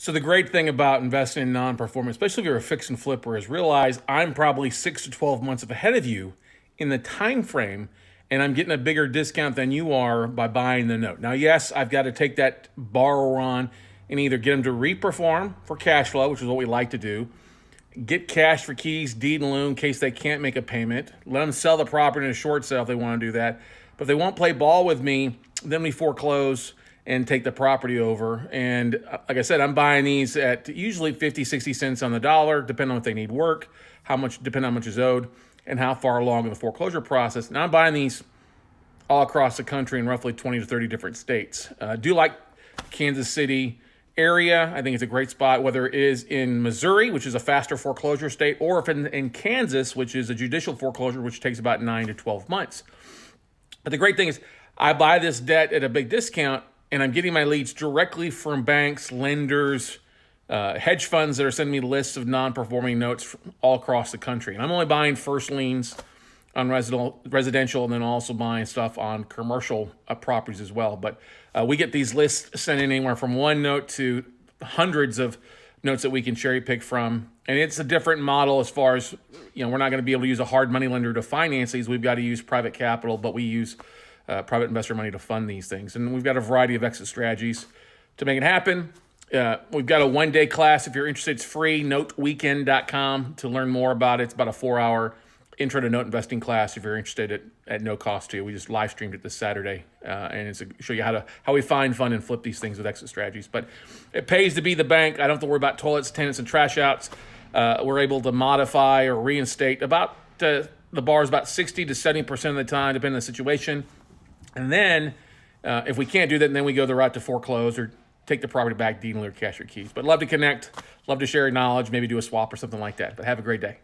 So the great thing about investing in non-performing, especially if you're a fix and flipper, is realize I'm probably 6 to 12 months ahead of you in the time frame, and I'm getting a bigger discount than you are by buying the note. Now, yes, I've got to take that borrower on and either get them to reperform for cash flow, which is what we like to do, get cash for keys, deed and lieu in case they can't make a payment, let them sell the property in a short sale if they want to do that. But if they won't play ball with me, then we foreclose and take the property over. And like I said, I'm buying these at usually 50, 60 cents on the dollar, depending on if they need work, depending on how much is owed, and how far along in the foreclosure process. Now I'm buying these all across the country in roughly 20 to 30 different states. I do like Kansas City area. I think it's a great spot, whether it is in Missouri, which is a faster foreclosure state, or if in Kansas, which is a judicial foreclosure, which takes about 9 to 12 months. But the great thing is I buy this debt at a big discount, and I'm getting my leads directly from banks, lenders, hedge funds that are sending me lists of non-performing notes all across the country. And I'm only buying first liens on residential, and then also buying stuff on commercial properties as well. But we get these lists sent in anywhere from one note to hundreds of notes that we can cherry pick from. And it's a different model as far as, we're not going to be able to use a hard money lender to finance these. We've got to use private capital, but we use private investor money to fund these things. And we've got a variety of exit strategies to make it happen. We've got a one-day class. If you're interested, it's free, noteweekend.com to learn more about it. It's about a 4-hour intro to note investing class if you're interested at no cost to you. We just live streamed it this Saturday, and it's show you how we find, fund, and flip these things with exit strategies. But it pays to be the bank. I don't have to worry about toilets, tenants, and trash outs. We're able to modify or reinstate about the bar is about 60 to 70% of the time, depending on the situation. And then if we can't do that, then we go the route to foreclose or take the property back, deed in lieu, or cash your keys. But love to connect, love to share your knowledge, maybe do a swap or something like that. But have a great day.